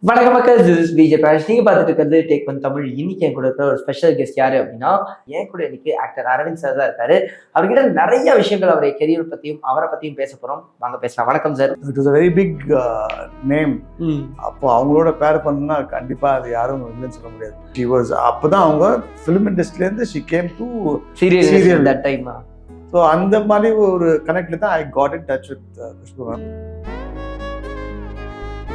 வணக்கம் மக்கள், this is Vijay Prakash. நீங்க பார்த்துட்டு இருக்கிறது டேக் ஒன் தமிழ். இன்னைக்கு என் கூட இருக்கிற ஒரு ஸ்பெஷல் கெஸ்ட் யாரு அப்படின்னா, என் கூட இன்னைக்கு ஆக்டர் அரவிந்த் சார் தான் இருக்காரு. அவர்கிட்ட நிறைய விஷயங்கள் அவருடைய கெரியர் பத்தியும் அவரை பத்தியும் பேச போறோம். வாங்க பேசலாம். வணக்கம் sir. It was a very big name. அப்போ அவங்களோட பேர் பண்ணா கண்டிப்பா அது யாரும் இல்லைன்னு சொல்ல முடியாது. she was அப்பதான் அவங்க ஃபிலிம் இண்டஸ்ட்ரியில இருந்து she came to serial that time. So அந்த மாதிரி ஒரு கனெக்ட்ல தான் I got in touch with Khushbu ma'am.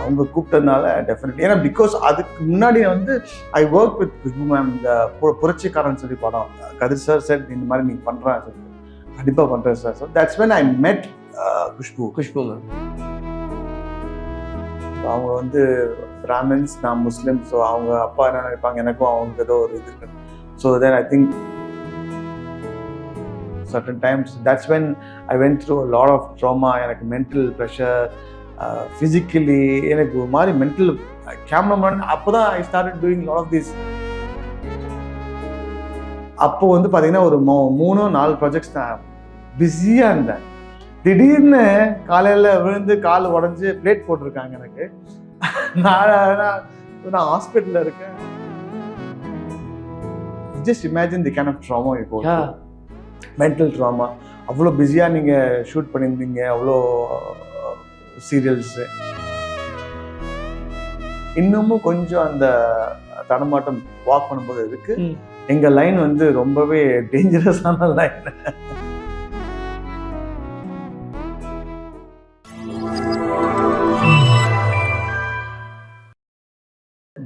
அவங்க கூப்பிட்டதுனால டெஃபினெட்லி, ஏன்னா பிகாஸ் அதுக்கு முன்னாடி வந்து I work with Khushbu ma'am. இந்த புரட்சிக்காரன் சொல்லி படம், கதிர் சார் செட் இந்த மாதிரி நீங்க பண்றேன் சொல்லி, கண்டிப்பா பண்றேன் sir. So that's when I met Khushbu ma'am. அவங்க வந்து பிராமின்ஸ், நான் முஸ்லிம். ஸோ அவங்க அப்பா என்ன நினைப்பாங்க, எனக்கும் அவங்களுக்கு ஏதோ ஒரு இது இருக்கு. So then I think certain times that's when I went through a lot of trauma. எனக்கு மென்டல் ப்ரெஷர், ஃபிசிக்கலி எனக்கு ஒரு மாதிரி மென்டல் கேமராமேன். அப்போ தான் I started doing lot of this. அப்போ வந்து பார்த்தீங்கன்னா ஒரு 3-4 ப்ராஜெக்ட்ஸ் நான் பிஸியாக இருந்தேன். திடீர்னு காலையில் விழுந்து கால் உடஞ்சி பிளேட் போட்டிருக்காங்க எனக்கு. நான் ஹாஸ்பிட்டலில் இருக்கேன். Just imagine the kind of trauma. இப்போ மென்டல் ட்ராமா. அவ்வளோ பிஸியாக நீங்கள் ஷூட் பண்ணியிருந்தீங்க, அவ்வளோ சீரியல்ஸு. இன்னமும் கொஞ்சம் அந்த தடமாட்டம் வாக் பண்ணும்போது இருக்கு. எங்க லைன் வந்து ரொம்பவே டேஞ்சரஸான லைன்.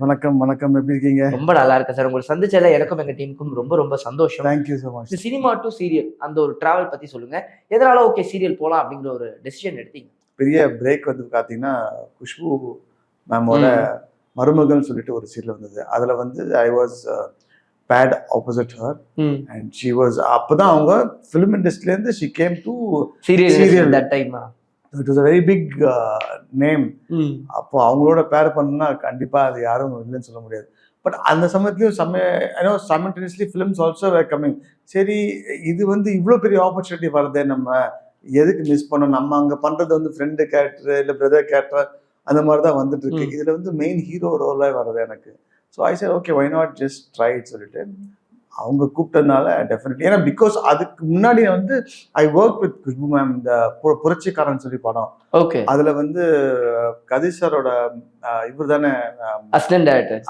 வணக்கம் வணக்கம், எப்படி இருக்கீங்க? ரொம்ப நல்லா இருக்கேன் சார். உங்களை சந்திச்சல எனக்கும் எங்க டீமுக்கும் ரொம்ப ரொம்ப சந்தோஷம். Thank you so much. Cinema to serial அந்த ஒரு டிராவல் பத்தி சொல்லுங்க. எதனால ஓகே சீரியல் போலாம் அப்படிங்கிற ஒரு டெசிஷன் எடுத்தீங்க? பெரிய பிரேக் வந்து பார்த்தீங்கன்னா, குஷ்பு மேமோட மருமகள்னு சொல்லிட்டு ஒரு சீரியல் வந்தது. அதில் வந்து I was paired opposite her and she was. அப்போதான் அவங்க ஃபிலிம் இண்டஸ்ட்ரியிலேருந்து she came to serial that time. It was a very big name. அப்போ அவங்களோட பேர் பண்ணா கண்டிப்பா அது யாரும் இல்லைன்னு சொல்ல முடியாது. பட் அந்த சமயத்துலையும் simultaneously films also were coming. சரி, இது வந்து இவ்வளோ பெரிய ஆப்பர்ச்சுனிட்டி வருதே, நம்ம எதுக்கு மிஸ் பண்ணோம்? நம்ம அங்கே பண்ணுறது வந்து ஃப்ரெண்டு கேரக்டர் இல்லை பிரதர் கேரக்டர் அந்த மாதிரி தான் வந்துட்டு இருக்கு. இதில் வந்து மெயின் ஹீரோ ரோலாக வருது எனக்கு. So I say okay, why not just try it சொல்லிட்டு அவங்க கூப்பிட்டதுனால டெஃபினெட்லி, ஏன்னா பிகாஸ் அதுக்கு முன்னாடி வந்து I work with Khushbu ma'am. இந்த புரட்சிக்காரன் சொல்லி படம், ஓகே, அதுல வந்து கதிர் சாரோட இவர் தானே அசிஸ்டன்ட் டைரக்டர்,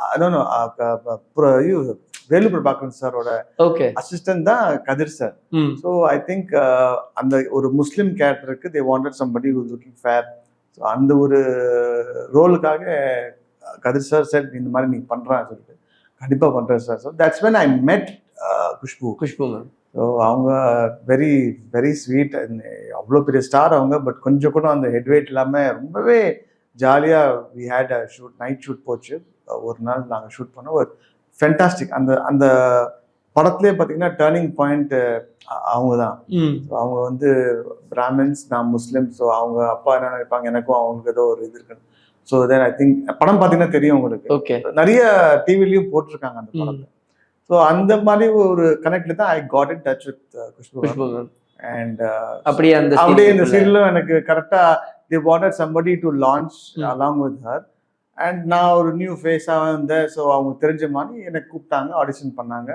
வேலு பிரபாகரன் சாரோட அசிஸ்டன்ட் தான் Kathir sir. So I think அந்த ஒரு முஸ்லிம் கேரக்டருக்கு they wanted somebody who is looking fair. So அந்த ஒரு ரோலுக்காக கதிர் சார் செட் இந்த மாதிரி நீ பண்றான்னு சொல்லிட்டு, கண்டிப்பா பண்றேன் sir. So that's when I met Khushbu ma'am. So அவங்க வெரி வெரி ஸ்வீட். அவ்வளோ பெரிய ஸ்டார் அவங்க. பட் கொஞ்சம் கூட அந்த ஹெட்வெயிட் இல்லாமல் ரொம்பவே ஜாலியாக we had a shoot, night shoot போச்சு. ஒரு நாள் நாங்கள் ஷூட் பண்ணோம். ஒரு ஃபென்டாஸ்டிக். அந்த அந்த படத்துலேயே பார்த்தீங்கன்னா டேர்னிங் பாயிண்ட் அவங்க தான். அவங்க வந்து பிராமின்ஸ், நான் முஸ்லிம். ஸோ அவங்க அப்பா என்ன நினைப்பாங்க, எனக்கும் அவங்களுக்கு ஏதோ ஒரு இது இருக்கு. ஸோ தென் ஐ திங்க் படம் பார்த்தீங்கன்னா தெரியும் உங்களுக்கு, நிறைய டிவிலையும் போட்டிருக்காங்க அந்த படத்தை. ஸோ அந்த மாதிரி ஒரு கனெக்ட்ல தான் I got in touch with Khushbu and அப்படியே இந்த சீரியலும் எனக்கு கரெக்டா they wanted somebody to launch along with her and நான் ஒரு நியூ ஃபேஸாக வந்தேன். ஸோ அவங்க தெரிஞ்ச மாதிரி எனக்கு கூப்பிட்டாங்க, ஆடிஷன் பண்ணாங்க.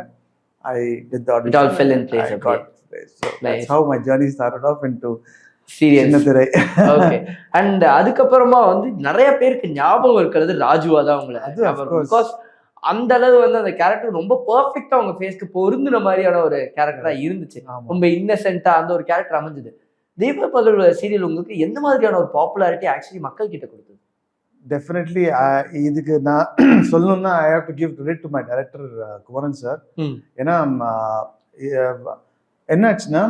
I did the audition. It all fell in place. I got place. So that's how my journey started off into serials. Okay. And அதுக்கப்புறமா வந்து நிறைய பேருக்கு ஞாபகம் இருக்கிறது ராஜுவா தான் உங்களை. பிகாஸ் அந்த அளவு வந்து அந்த கேரக்டர் ரொம்ப பெர்ஃபெக்ட்டா உங்க ஃபேஸ்க்கு பொருந்துன மாதிரியான ஒரு கேரக்டரா இருந்துச்சு. ரொம்ப இன்னசென்ட்டா அந்த ஒரு கேரக்டர் அமைஞ்சது. தெய்வ பகல் சீரியல் உங்களுக்கு எந்த மாதிரியான ஒரு பாப்புலாரிட்டி ஆக்சுவலி மக்கள் கிட்ட கொடுத்தது? டெஃபினெட்லி இதுக்கு நான் சொல்லணும்னா I have to give credit to my director Kumaran sir. ஏன்னா என்னாச்சுன்னா,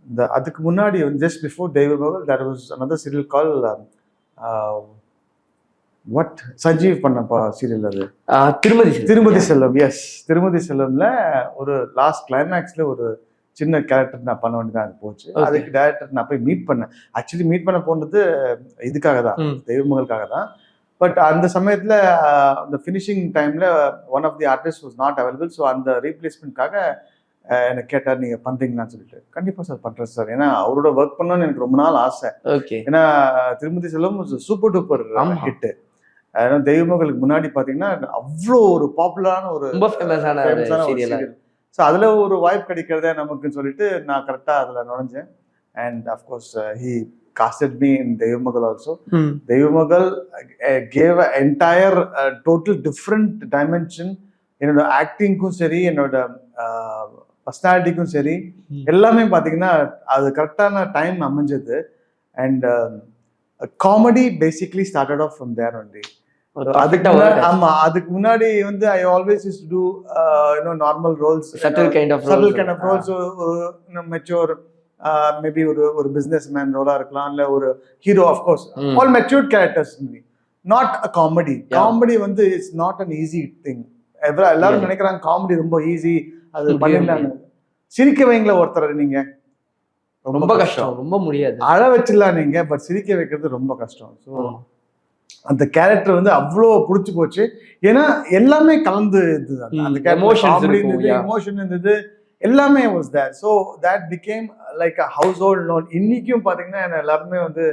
இந்த அதுக்கு முன்னாடி just before Deivamagal there was another serial call what Sanjeev பண்ணப்பா சீரியல், அது திருமதி செல்வம். எஸ், திருமதி செல்வம்ல ஒரு லாஸ்ட் கிளைமேக்ஸ்ல ஒரு சின்ன கேரக்டர் நான் பண்ண வேண்டியதான் அது போச்சு. அதுக்கு டைரக்டர் நான் போய் மீட் பண்ணேன். ஆக்சுவலி மீட் பண்ண போனது இதுக்காக தான், தெய்வமகளுக்காக தான். பட் அந்த சமயத்துல அந்த ஃபினிஷிங் டைம்ல one of the artist was not available. So அந்த ரீப்ளேஸ்மெண்ட்காக எனக்கு கேட்டார், நீங்க பண்றீங்கன்னு சொல்லிட்டு. கண்டிப்பா சார் பண்றேன் சார். ஏன்னா அவரோட ஒர்க் பண்ணணும்னு எனக்கு ரொம்ப நாள் ஆசை. ஏன்னா திருமதி செல்வம் சூப்பர் டூப்பர் ஹிட். தெய்வமகளுக்கு முன்னாடி பாத்தீங்கன்னா அவ்வளோ ஒரு பாப்புலரான ஒரு ரொம்ப ஃபேமஸான சீரியல். ஸோ அதுல ஒரு வாய்ப்பு கிடைக்கிறதே நமக்குன்னு சொல்லிட்டு நான் கரெக்டா அதுல நுழைஞ்சேன். And of course he casted me in Deivamagal also. Deivamagal gave entire total different dimension. என்னோட ஆக்டிங்க்கும் சரி, என்னோட பர்சனாலிட்டிக்கும் சரி, எல்லாமே பாத்தீங்கன்னா அது கரெக்டான டைம் அமைஞ்சது. And comedy basically started off from there only. அதுக்கு முன்னாடி வந்து I always use to to normal roles, subtle kind of roles, mature maybe ஒரு பிசினஸ் மேன் ரோலா இருக்கலாம், இல்ல ஒரு hero. Of course all matured characters, not a comedy. Comedy வந்து it's not an easy thing. எல்லாரும் நினைக்கிறாங்க காமெடி ரொம்ப easy, அது பண்ணிடலாம். சிரிக்க வைங்கள ஒருத்தர் நீங்க ரொம்ப கஷ்டம், ரொம்ப முடியாது. அழ வச்சிடலாம் நீங்க, பட் சிரிக்க வைக்கிறது ரொம்ப கஷ்டம். ஸோ அந்த கேரக்டர் வந்து அவ்வளோ பிடிச்சி போச்சு. ஏன்னா எல்லாமே கலந்து இருந்தது. அந்த எமோஷன் இருந்தது, எல்லாமே was there. So that became like a household known. இன்னைக்கும் பாத்தீங்கன்னா எல்லாருமே வந்து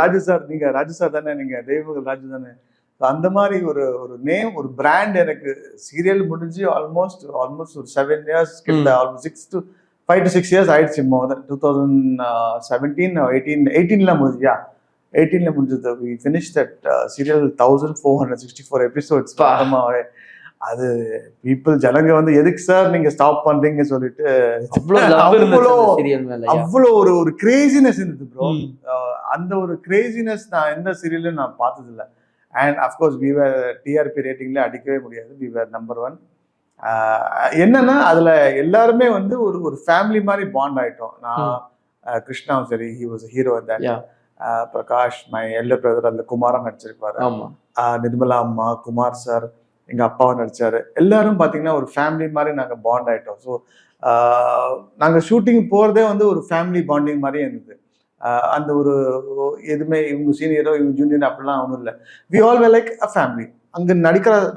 ராஜு சார், நீங்க ராஜு சார் தானே, நீங்க தெய்வமகள் ராஜு தானே. அந்த மாதிரி ஒரு நேம், ஒரு பிராண்ட் எனக்கு சீரியல் முடிஞ்சு ஆல்மோஸ்ட் ஒரு 7 years கிட்ட, ஆல்மோஸ்ட் 5 to 6 years ஆயிடுச்சு. 2017 18ல முடிஞ்சியா, 18ல முடிஞ்சது. we finished that serial 1464 episodes. அது பீப்புள் ஜனங்க வந்து எதுக்கு சார் நீங்க ஸ்டாப் பண்றீங்க சொல்லிட்டு அவ்வளோ ஒரு கிரேசினஸ் இருந்தது ப்ரோ. அந்த ஒரு கிரேசினஸ் நான் எந்த சீரியலும் நான் பார்த்தது இல்லை. And of course we were TRP ரேட்டிங்ல அடிக்கவே முடியாது. we were number 1. என்னன்னா அதுல எல்லாருமே வந்து ஒரு ஃபேமிலி மாதிரி பாண்ட் ஆயிட்டோம். நான் கிருஷ்ணாவும் சரி, he was a hero in that. Prakash, my elder brother, அந்த குமாரா நடிச்சிருப்பாரு, நிர்மலா அம்மா, குமார் சார், எங்க அப்பாவும் நடிச்சாரு. எல்லாரும் பாத்தீங்கன்னா ஒரு ஃபேமிலி மாதிரி நாங்க பாண்ட் ஆயிட்டோம். ஸோ நாங்க ஷூட்டிங் போறதே வந்து ஒரு ஃபேமிலி பாண்டிங் மாதிரியே இருந்தது. அந்த ஒரு எதுவுமே இவங்க சீனியரோ இவங்க ஜூனியரோ அப்படிலாம் ஒன்றும் இல்லை. We all were like a family. அங்க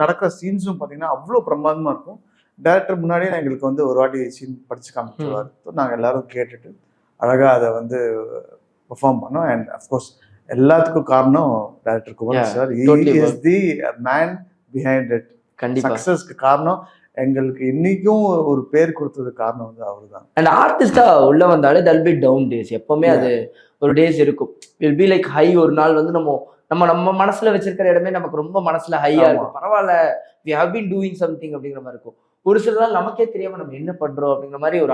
நடக்கிற சீன்ஸும் பாத்தீங்கன்னா அவ்வளோ பிரமாதமா இருக்கும். டைரக்டர் முன்னாடியே எங்களுக்கு வந்து ஒரு வாட்டி சீன் படிச்சு காமிச்சிருவாரு. நாங்க எல்லாரும் கேட்டுட்டு அழகா அதை வந்து பெர்ஃபார்ம் பண்ணோம். அண்ட் அஃப்கோர்ஸ் எல்லாத்துக்கும் காரணம் director Kumar sir. He is the man behind it. சக்சஸ்க்கு காரணம், எங்களுக்கு இன்னைக்கும் ஒரு பேர் கொடுத்தது காரணம் வந்து அவர்தான். அண்ட் ஆர்டிஸ்டா உள்ள வந்தாலே தட் பி டவுன் டேஸ். எப்பவுமே அது ஒரு டேஸ் இருக்கும். Will be like high. ஒரு நாள் வந்து நம்ம மனசுல வச்சிருக்கிற இடமே நமக்கு ரொம்ப மனசுல ஹையா இருக்கும். பரவாயில்ல, we have been doing something அப்படிங்கிற மாதிரி இருக்கும். ஒரு சில நாள் நமக்கே தெரியாம நம்ம என்ன பண்றோம் அப்படிங்கிற மாதிரி ஒரு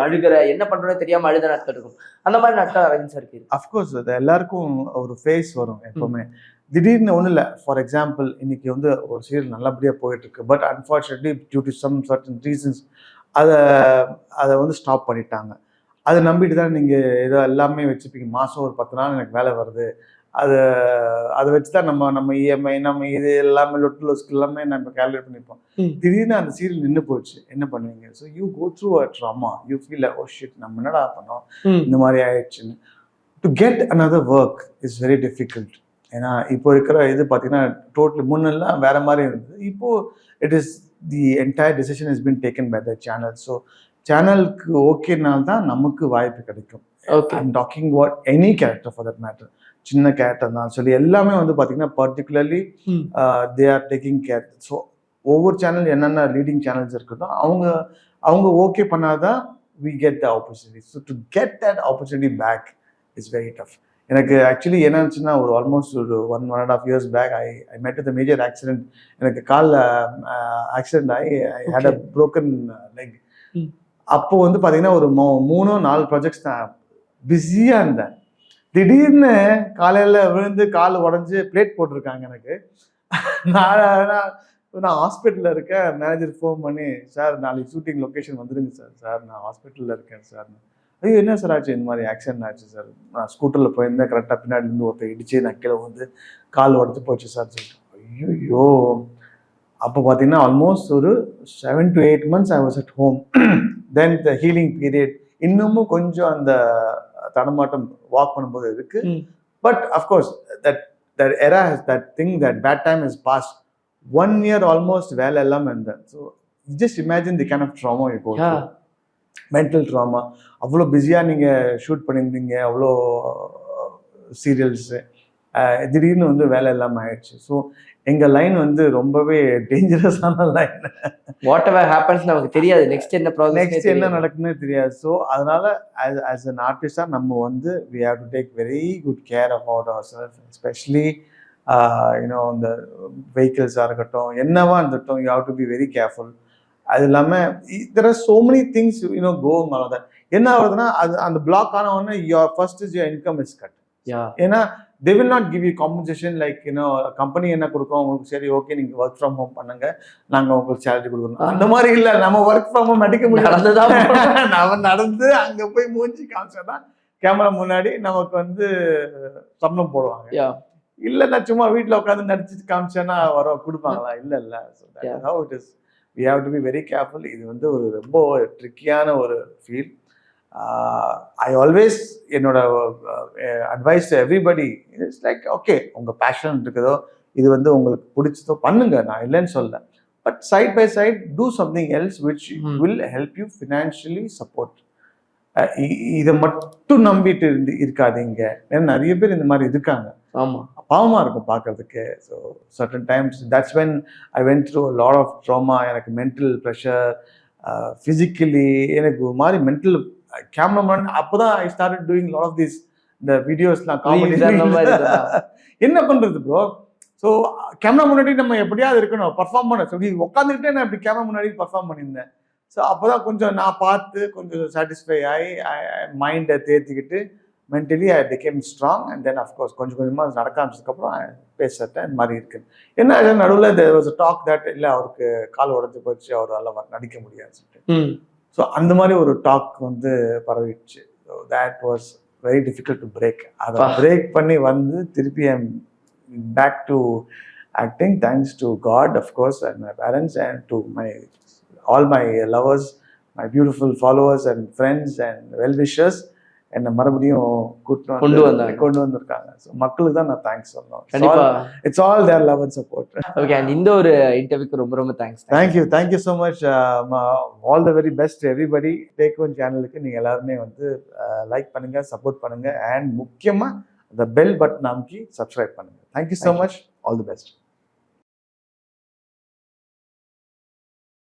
என்ன பண்றோம்னே தெரியாம அழுத நாட்கள் இருக்கும். அந்த மாதிரி நாட்கள் அரவிந்த் சார் இருக்கு. அஃப்கோர்ஸ் அது எல்லாருக்கும் ஒரு ஃபேஸ் வரும் எப்பவுமே. திடீர்னு ஒன்றும் இல்லை. ஃபார் எக்ஸாம்பிள், இன்னைக்கு வந்து ஒரு சீரியல் நல்லபடியா போயிட்டு இருக்கு, but unfortunately due to some certain reasons அதை வந்து ஸ்டாப் பண்ணிட்டாங்க. அதை நம்பிட்டு தான் நீங்க ஏதோ எல்லாமே வச்சுப்பீங்க. மாசம் ஒரு 10 நாள் எனக்கு வேலை வருது, அதை வச்சுதான் நம்ம இஎம்ஐ, நம்ம இது எல்லாமே லொஸ்க்கு எல்லாமே நம்ம கேல்குலேட் பண்ணிப்போம். திடீர்னு அந்த சீரியல் நின்று போச்சு, என்ன பண்ணுவீங்க? So you go through a trauma. You feel oh shit, நம்ம என்னடா பண்ணோம், இந்த மாதிரி ஆயிடுச்சுன்னு. To get another work is very difficult. ஏன்னா இப்போ இருக்கிற இது பார்த்தீங்கன்னா டோட்டலி முன்னெல்லாம் வேற மாதிரி இருந்தது. இப்போ it is the entire decision is been taken by the channel. So சேனலுக்கு ஓகேனால்தான் நமக்கு வாய்ப்பு கிடைக்கும். I'm talking about any character for that matter. சின்ன கேரக்டர் தான் சொல்லி எல்லாமே வந்து பார்த்தீங்கன்னா particularly they are taking care. So ஒவ்வொரு சேனல் என்னென்ன லீடிங் சேனல்ஸ் இருக்குதோ அவங்க ஓகே பண்ணாதான் we get the opportunity. So to get that opportunity back it's very tough. எனக்கு ஆக்சுவலி என்ன ஆச்சுன்னா, ஒரு ஆல்மோஸ்ட் ஒரு 1.5 years பேக் ஐ மெட் வித் மேஜர் ஆக்சிடென்ட். எனக்கு காலில் ஆக்சிடென்ட் ஆகி ஐ ஹேட் அ ப்ரோக்கன் லெக். அப்போ வந்து பார்த்தீங்கன்னா ஒரு 3-4 ப்ராஜெக்ட்ஸ் நான் பிஸியாக இருந்தேன். திடீர்னு காலையில் விழுந்து கால் உடஞ்சி பிளேட் போட்டிருக்காங்க எனக்கு. நான் ஹாஸ்பிட்டலில் இருக்கேன். மேனேஜர் ஃபோன் பண்ணி, சார் நாளைக்கு ஷூட்டிங் லொக்கேஷன் வந்துடுங்க சார் நான் ஹாஸ்பிட்டலில் இருக்கேன் சார். ஐயோ என்ன சார் ஆச்சு? இந்த மாதிரி ஆக்சிடென்ட் ஆச்சு சார். நான் ஸ்கூட்டரில் போயிருந்தேன், கரெக்டாக பின்னாடிலேருந்து ஒருத்தர் இடிச்சு நான் கீழே வந்து கால் உடச்சி போச்சு சார் சொல்லிட்டு. ஐயோ, அப்போ பார்த்தீங்கன்னா ஆல்மோஸ்ட் ஒரு 7 to 8 months I was at home. Then the healing period இன்னமும் கொஞ்சம் அந்த தடமாட்டம் வாக் பண்ணும்போது இருக்கு. But of course that era has that thing, that bad time has passed. 1 year almost வேலை எல்லாம் இருந்தேன். So just imagine the kind of trauma you go through. Mental trauma. அவ்வளோ பிஸியாக நீங்கள் ஷூட் பண்ணியிருந்தீங்க, அவ்வளோ சீரியல்ஸு. திடீர்னு வந்து வேலை இல்லாமல் ஆயிடுச்சு. ஸோ எங்கள் லைன் வந்து ரொம்பவே டேஞ்சரஸான லைன். வாட் எவர் ஹேப்பன்ஸ் நமக்கு தெரியாது, நெக்ஸ்ட் என்ன நடக்குன்னு தெரியாது. ஸோ அதனால ஆஸ் அன் ஆர்டிஸ்டாக நம்ம வந்து we have to take very good care about our self, especially you know இந்த வெஹிக்கிள்ஸாக இருக்கட்டும், என்னவா இருந்துட்டும், you have to be very careful. அது இல்லாமல் there are so many things you know going on that. என்ன ஆகுதுன்னா அது அந்த பிளாக் ஆன உடனே your first is your income is cut. ஏன்னா they will not give you compensation like company என்ன கொடுக்கும் உங்களுக்கு, சரி ஓகே நீங்க ஒர்க் ஃப்ரம் ஹோம் பண்ணுங்க நாங்க உங்களுக்கு சேலரி கொடுக்கணும், அந்த மாதிரி இல்ல. நம்ம ஒர்க் ஃப்ரம் ஹோம் அடிக்க முடியாது. நம்ம நடந்து அங்க போய் மூஞ்சி காமிச்சாதான் கேமரா முன்னாடி நமக்கு வந்து சம்பளம் போடுவாங்க. இல்ல நான் சும்மா வீட்டுல உட்காந்து நடிச்சுட்டு காமிச்சேன்னா கொடுப்பாங்களா? இல்ல. So that is how it is. We have to be very careful. இது வந்து ஒரு ரொம்ப ட்ரிக்கியான ஒரு ஃபீல். I always என்னோட advice to everybody it's like okay, உங்க பேஷன் இருக்குதோ, இது வந்து உங்களுக்கு பிடிச்சதோ பண்ணுங்க, நான் இல்லைன்னு சொல்ல. But side by side do something else which will help you financially support. இதை மட்டும் நம்பிட்டு இருக்காதீங்க. ஏன்னா நிறைய பேர் இந்த மாதிரி இருக்காங்க. ஆமா, பாவமா இருக்கும் பார்க்கறதுக்கு. So certain times that's when I went through lot of trauma. எனக்கு மென்டல் ப்ரெஷர், ஃபிசிக்கலி எனக்கு ஒரு மாதிரி மென்டல் கேமராமேன். அப்போதான் I started doing lot of this இந்த வீடியோஸ்லாம் காமெடி. என்ன பண்றது ப்ரோ? ஸோ கேமரா முன்னாடி நம்ம எப்படியாவது இருக்கணும், பர்ஃபார்ம் பண்ண சொல்லி உட்காந்துக்கிட்டே நான் இப்படி கேமரா முன்னாடி பர்ஃபார்ம் பண்ணியிருந்தேன். ஸோ அப்போதான் கொஞ்சம் நான் பார்த்து கொஞ்சம் சாட்டிஸ்ஃபை ஆகி மைண்டை தேர்த்திக்கிட்டு mentally I become strong. And then of course கொஞ்சம் கொஞ்சமாக நடக்க ஆரம்பிச்சதுக்கப்புறம் பேசுறேன் இந்த மாதிரி இருக்கு. என்ன நடுவில் there was a talk that இல்லை அவருக்கு கால் உடஞ்சி போச்சு, அவரால் நடிக்க முடியாது சொல்லிட்டு. ஸோ அந்த மாதிரி ஒரு டாக் வந்து பரவிடுச்சு. So that was very difficult to break. அதை பிரேக் பண்ணி வந்து திருப்பி I'm back to acting, thanks to God of course and my parents and to my all my lovers, my beautiful followers and friends and well wishers என்னை மறுபடியும் கொண்டு வந்திருக்காங்க. So மக்களுக்கு தான் நான் தேங்க்ஸ் சொல்லணும். It's all their love and support. Okay, and இந்த ஒரு இன்டர்வியூக்கு ரொம்ப ரொம்ப thanks. Thank you so much. All the very best everybody. Take one சேனலுக்கு நீங்கள் எல்லாருமே வந்து லைக் பண்ணுங்க, சப்போர்ட் பண்ணுங்க, அண்ட் முக்கியமாக அந்த பெல் பட்டன் அமைக்கி சப்ஸ்கிரைப் பண்ணுங்க. Thank you so much. All the best.